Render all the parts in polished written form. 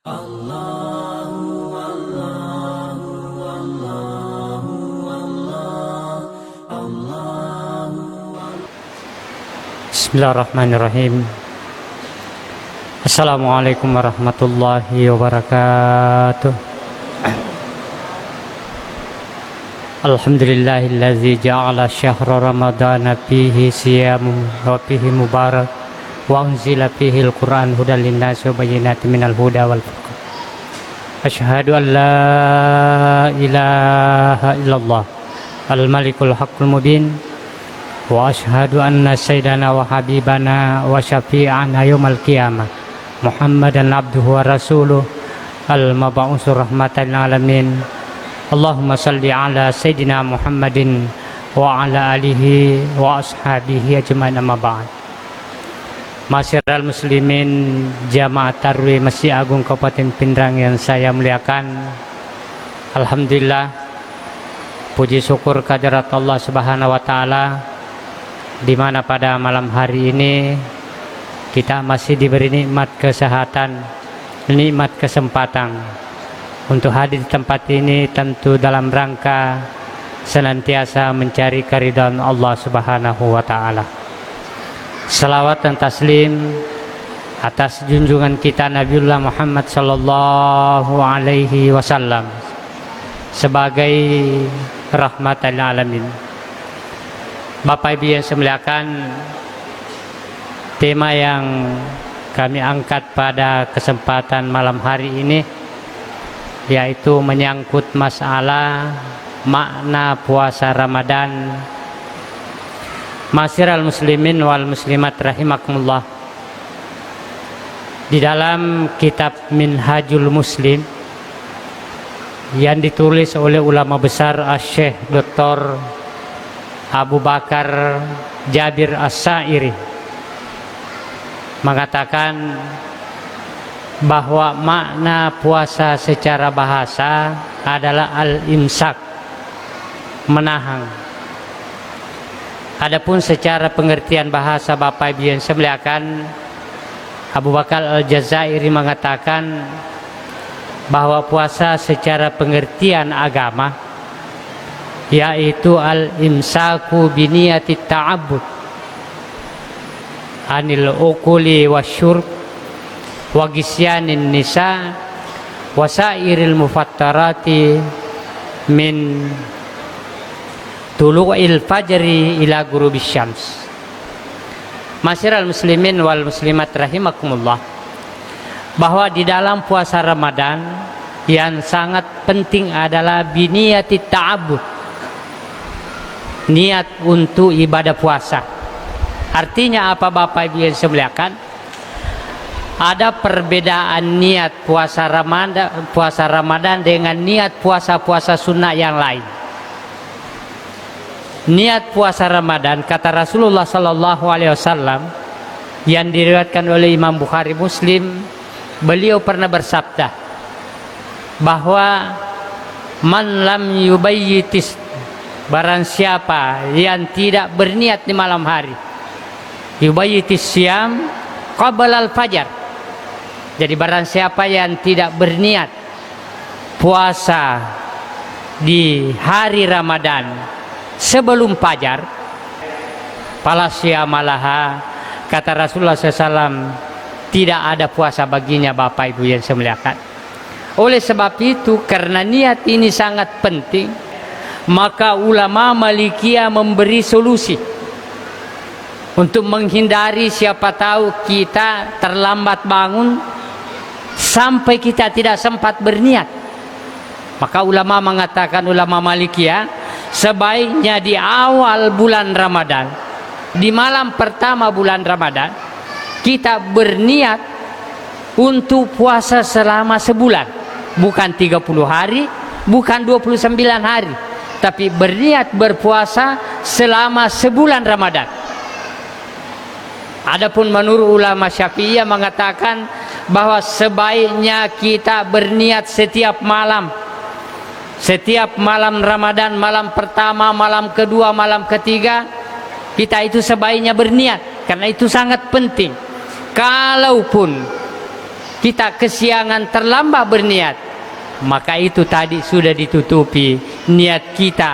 Bismillahirrahmanirrahim. Assalamualaikum warahmatullahi wabarakatuh. Alhamdulillahillazi ja'ala syahra ramadana fihi siyamun wa fihi mubarak wa unzila fihi al-Qur'an hudan linnasi wa bayyinatin minal huda wal furqan. Asyhadu an la ilaha illallah al-malikul haqqul mubin wa asyhadu anna sayyidana wa habibana wa syafi'ana yaumal qiyamah Muhammadan abduhu wa rasuluh al-mab'utsur rahmatan lil alamin. Allahumma salli ala sayyidina Muhammadin wa ala alihi wa ashabihi ajmain, amma ba'd. Masyiral muslimin jamaah tarwih Masjid Agung Kabupaten Pindrang yang saya muliakan, alhamdulillah, puji syukur kehadirat Allah Subhanahu wa taala, di mana pada malam hari ini kita masih diberi nikmat kesehatan, nikmat kesempatan untuk hadir di tempat ini, tentu dalam rangka senantiasa mencari keridhaan Allah Subhanahu wa taala. Salawat dan taslim atas junjungan kita Nabiullah Muhammad sallallahu alaihi wasallam sebagai rahmatan lil alamin. Bapak Ibu yang saya muliakan, tema yang kami angkat pada kesempatan malam hari ini yaitu menyangkut masalah makna puasa Ramadan. Masyiral muslimin wal muslimat rahimakumullah, di dalam kitab Minhajul Muslim yang ditulis oleh ulama besar Asy-Syaikh Dr. Abu Bakar Jabir As-Sa'iri mengatakan bahwa makna puasa secara bahasa adalah al-imsak, menahan. Adapun secara pengertian bahasa, Bapak Ibu yang saya muliakan, Abu Bakar Al-Jazairi mengatakan bahwa puasa secara pengertian agama yaitu al-imsaku biniyati ta'abbud anil ukuli wasyurb wa gisyanin nisa wasairil mufattarati min tulu'il fajri ila ghurubis syams. Masyiral muslimin wal muslimat rahimakumullah, bahwa di dalam puasa Ramadan yang sangat penting adalah biniyati ta'abbud, niat untuk ibadah puasa. Artinya apa, Bapak Ibu yang saya muliakan? Ada perbedaan niat puasa Ramadan dengan niat puasa-puasa sunnah yang lain. Niat puasa Ramadan, kata Rasulullah sallallahu alaihi wasallam yang diriwayatkan oleh Imam Bukhari Muslim, beliau pernah bersabda bahwa man lam yubayyitis, barang siapa yang tidak berniat di malam hari, yubayyitis syam qabla al-fajar. Jadi barang siapa yang tidak berniat puasa di hari Ramadan sebelum fajar, fala syamalaha, kata Rasulullah SAW, tidak ada puasa baginya, Bapak Ibu yang saya muliakan. Oleh sebab itu, karena niat ini sangat penting, maka ulama Malikiyah memberi solusi untuk menghindari siapa tahu kita terlambat bangun sampai kita tidak sempat berniat. Maka ulama mengatakan, ulama Malikiyah, sebaiknya di awal bulan Ramadan, di malam pertama bulan Ramadan, kita berniat untuk puasa selama sebulan, bukan 30 hari, bukan 29 hari, tapi berniat berpuasa selama sebulan Ramadan. Adapun menurut ulama Syafi'iyah mengatakan bahwa sebaiknya kita berniat setiap malam. Setiap malam Ramadan, malam pertama, malam kedua, malam ketiga, kita itu sebaiknya berniat, karena itu sangat penting. Kalaupun kita kesiangan terlambat berniat, maka itu tadi sudah ditutupi niat kita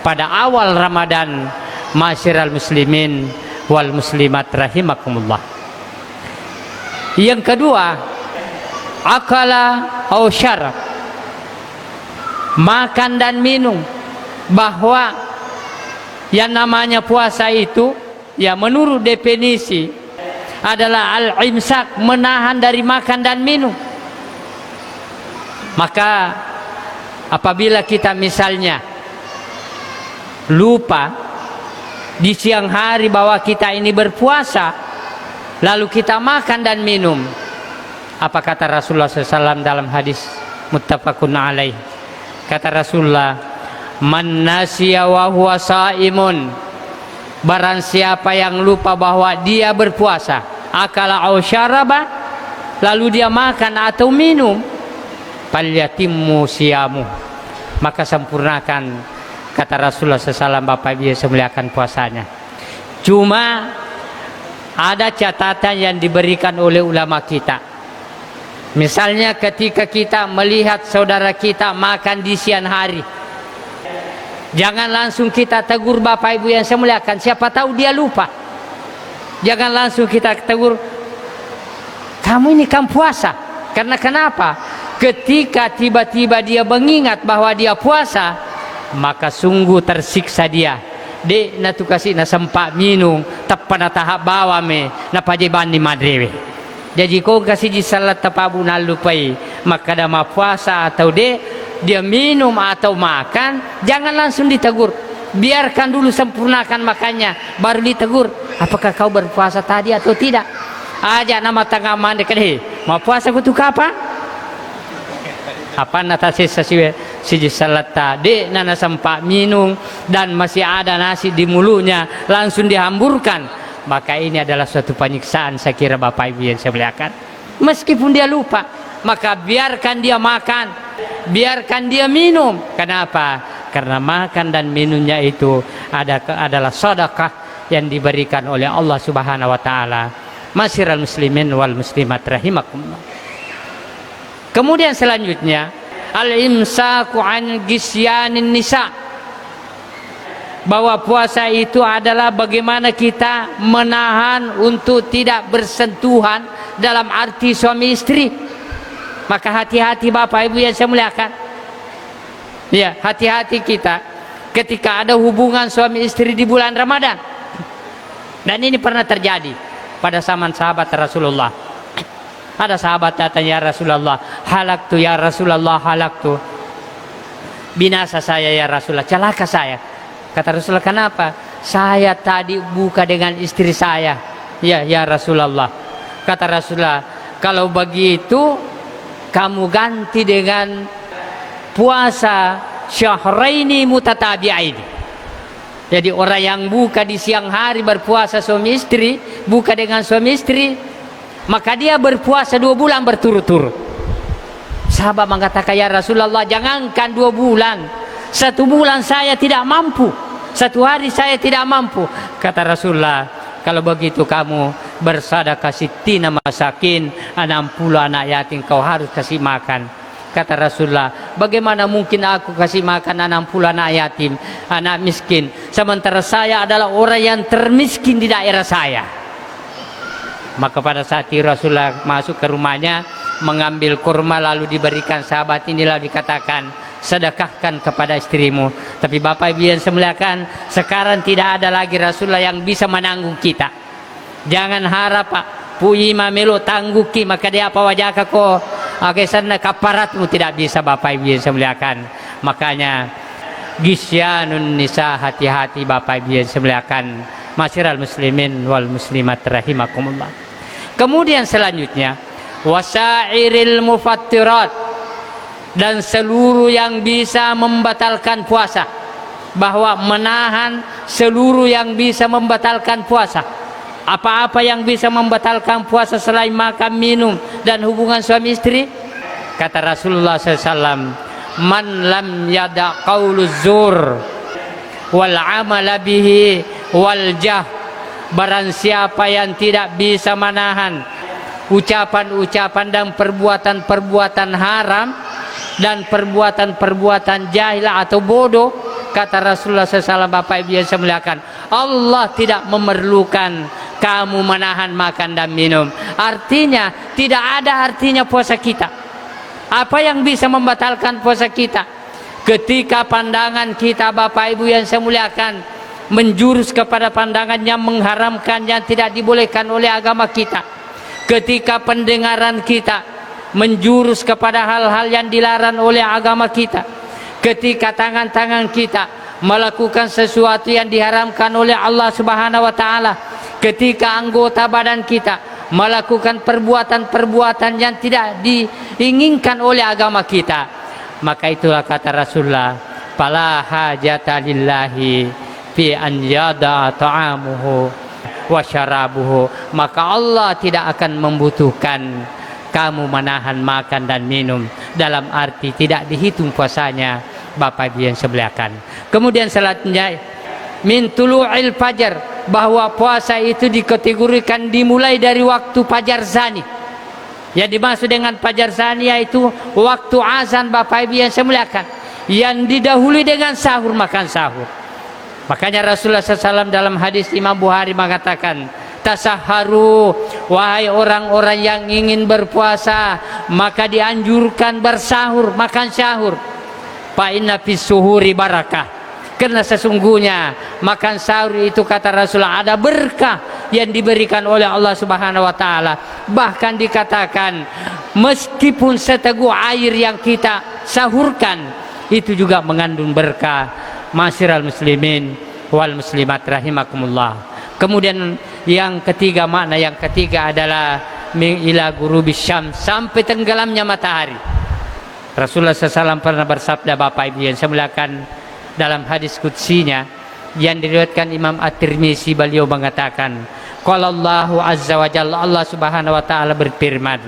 pada awal Ramadan. Masyiral muslimin wal muslimat rahimakumullah. Yang kedua, akala au syarab, makan dan minum. Bahwa yang namanya puasa itu ya menurut definisi adalah al-imsak, menahan dari makan dan minum. Maka apabila kita misalnya lupa di siang hari bahwa kita ini berpuasa, lalu kita makan dan minum, apa kata Rasulullah SAW dalam hadis muttafaqun alaih? Kata Rasulullah, man nasiya wa huwa saimun, barang siapa yang lupa bahwa dia berpuasa, akala au syaraba, lalu dia makan atau minum, falyatimmu siyamu, maka sempurnakan, kata Rasulullah SAW, Bapak Ibu semuliakan, puasanya. Cuma ada catatan yang diberikan oleh ulama kita. Misalnya ketika kita melihat saudara kita makan di siang hari, jangan langsung kita tegur, Bapak Ibu yang saya muliakan, siapa tahu dia lupa. Jangan langsung kita tegur, kamu ini kan puasa. Karena kenapa? Ketika tiba-tiba dia mengingat bahwa dia puasa, maka sungguh tersiksa dia. Dek na tu kasih na sempat minum tappa na tahap bawa me na pajeban ni madrewe. Jadi kau kasih di salat tapabu na lupai, maka dama puasa atau dia minum atau makan, jangan langsung ditegur. Biarkan dulu sempurnakan makannya, baru ditegur. Apakah kau berpuasa tadi atau tidak? Aja nama tengah mandi kedeh. Mau puasa kutu apa? Apa nata siji salat tadi nana sempat minum dan masih ada nasi di mulutnya langsung dihamburkan, maka ini adalah suatu penyiksaan, saya kira Bapak Ibu yang saya muliakan. Meskipun dia lupa, maka biarkan dia makan, biarkan dia minum. Kenapa? Karena makan dan minumnya itu adalah sedekah yang diberikan oleh Allah Subhanahu wa taala. Masyiral muslimin wal muslimat rahimakumullah. Kemudian selanjutnya, al-imsaku an gisyanin nisa, bahwa puasa itu adalah bagaimana kita menahan untuk tidak bersentuhan dalam arti suami istri. Maka hati-hati Bapak Ibu yang saya muliakan, ya, hati-hati kita ketika ada hubungan suami istri di bulan Ramadan. Dan ini pernah terjadi pada zaman sahabat Rasulullah. Ada sahabat datang, ya Rasulullah, halaktu ya Rasulullah, halaktu, binasa saya ya Rasulullah, celaka saya. Kata Rasulullah, kenapa? Saya tadi buka dengan istri saya. Ya Rasulullah. Kata Rasulullah, kalau begitu kamu ganti dengan puasa syahraini mutatabi'aini. Jadi orang yang buka di siang hari berpuasa suami istri, buka dengan suami istri, maka dia berpuasa 2 bulan berturut-turut. Sahabat mengatakan, ya Rasulullah, jangankan 2 bulan, 1 bulan saya tidak mampu, 1 hari saya tidak mampu. Kata Rasulullah, kalau begitu kamu bersedekah sittina masakin, 60 anak yatim kau harus kasih makan. Kata Rasulullah, bagaimana mungkin aku kasih makan 60 anak yatim, anak miskin, sementara saya adalah orang yang termiskin di daerah saya. Maka pada saat itu Rasulullah masuk ke rumahnya, mengambil kurma lalu diberikan sahabat ini, lalu dikatakan, sedekahkan kepada istrimu. Tapi Bapak Ibu yang saya muliakan, sekarang tidak ada lagi Rasulullah yang bisa menanggung kita. Jangan harap Pak puyi mamelo tangguki maka dia apa wajah ko sana kaparatmu, tidak bisa Bapak Ibu yang saya muliakan. Makanya gisyanun nisa, hati-hati Bapak Ibu yang saya muliakan. Masyiral muslimin wal muslimat rahimakumullah. Kemudian selanjutnya, wasairil mufattirat, dan seluruh yang bisa membatalkan puasa, bahwa menahan seluruh yang bisa membatalkan puasa. Apa-apa yang bisa membatalkan puasa selain makan, minum, dan hubungan suami istri. Kata Rasulullah SAW, man lam yada qauluz zur wal amala bihi wal jah, barang siapa yang tidak bisa menahan ucapan-ucapan dan perbuatan-perbuatan haram dan perbuatan-perbuatan jahilah atau bodoh, kata Rasulullah SAW, Bapak Ibu yang saya muliakan, Allah tidak memerlukan kamu menahan makan dan minum. Artinya tidak ada artinya puasa kita. Apa yang bisa membatalkan puasa kita? Ketika pandangan kita, Bapak Ibu yang saya muliakan, menjurus kepada pandangan yang mengharamkan, yang tidak dibolehkan oleh agama kita. Ketika pendengaran kita menjurus kepada hal-hal yang dilarang oleh agama kita. Ketika tangan-tangan kita melakukan sesuatu yang diharamkan oleh Allah Subhanahu wa taala. Ketika anggota badan kita melakukan perbuatan-perbuatan yang tidak diinginkan oleh agama kita. Maka itulah kata Rasulullah, fala hajata lillahi fi an yada ta'amuhu wa syarabuhu. Maka Allah tidak akan membutuhkan kamu menahan makan dan minum, dalam arti tidak dihitung puasanya, Bapak Ibu yang saya muliakan. Kemudian selanjutnya min tulu'il fajar, bahwa puasa itu dikategorikan dimulai dari waktu fajar zani. Yang dimaksud dengan fajar zani yaitu waktu azan, Bapak Ibu yang saya muliakan, yang didahului dengan sahur, makan sahur. Makanya Rasulullah SAW dalam hadis Imam Bukhari mengatakan, tasaharu, wahai orang-orang yang ingin berpuasa, maka dianjurkan bersahur, makan sahur. Fa inna fis suhuri barakah, karena sesungguhnya makan sahur itu, kata Rasulullah, ada berkah yang diberikan oleh Allah Subhanahu wa taala. Bahkan dikatakan meskipun seteguk air yang kita sahurkan itu juga mengandung berkah. Masyiral muslimin wal muslimat rahimakumullah. Kemudian yang ketiga, makna yang ketiga adalah min ila ghurubis syams, sampai tenggelamnya matahari. Rasulullah SAW pernah bersabda, Bapak Ibu yang saya muliakan, dalam hadis qudsinya yang diriwayatkan Imam At-Tirmizi, beliau mengatakan, qala Allahu azza wa jalla, Allah Subhanahu wa taala berfirman,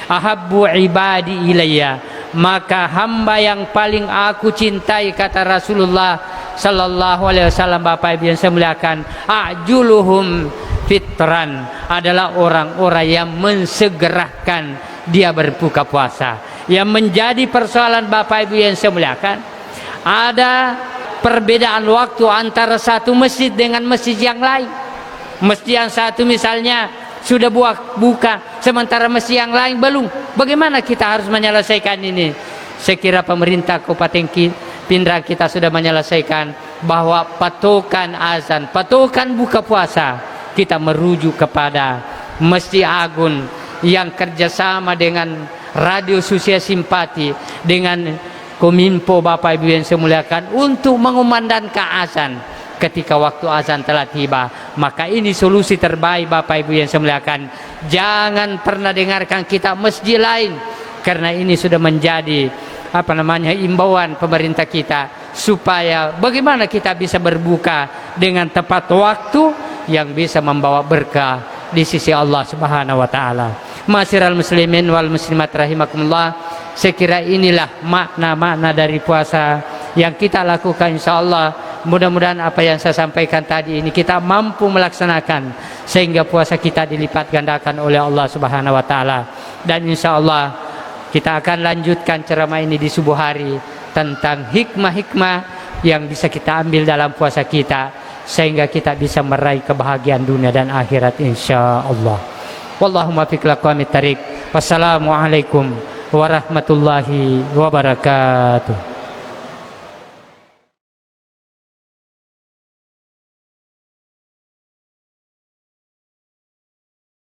ahabbu ibadi ilayya, maka hamba yang paling aku cintai, kata Rasulullah sallallahu alaihi wasallam, Bapak Ibu yang saya muliakan, ajuluhum fitran, adalah orang-orang yang mensegerakan dia berbuka puasa. Yang menjadi persoalan, Bapak Ibu yang saya muliakan, ada perbedaan waktu antara satu masjid dengan masjid yang lain. Masjid yang satu misalnya sudah buka, sementara masjid yang lain belum. Bagaimana kita harus menyelesaikan ini? Saya kira pemerintah Kabupaten Pindrang kita sudah menyelesaikan bahwa patokan azan, patokan buka puasa, kita merujuk kepada Masjid Agung yang kerjasama dengan Radio Susia Simpati dengan Kominfo, Bapak Ibu yang saya muliakan, untuk mengumandangkan azan ketika waktu azan telah tiba. Maka ini solusi terbaik, Bapak Ibu yang saya muliakan. Jangan pernah dengarkan kita masjid lain, karena ini sudah menjadi imbauan pemerintah kita, supaya bagaimana kita bisa berbuka dengan tepat waktu yang bisa membawa berkah di sisi Allah Subhanahu wa taala. Masyiral muslimin wal muslimat rahimakumullah, saya kira inilah makna-makna dari puasa yang kita lakukan, insyaallah. Mudah-mudahan apa yang saya sampaikan tadi ini kita mampu melaksanakan, sehingga puasa kita dilipat gandakan oleh Allah Subhanahu wa taala. Dan insyaallah kita akan lanjutkan ceramah ini di subuh hari tentang hikmah-hikmah yang bisa kita ambil dalam puasa kita, sehingga kita bisa meraih kebahagiaan dunia dan akhirat, insyaallah. Wallahumma fiq laqamit tariq. Wassalamualaikum warahmatullahi wabarakatuh.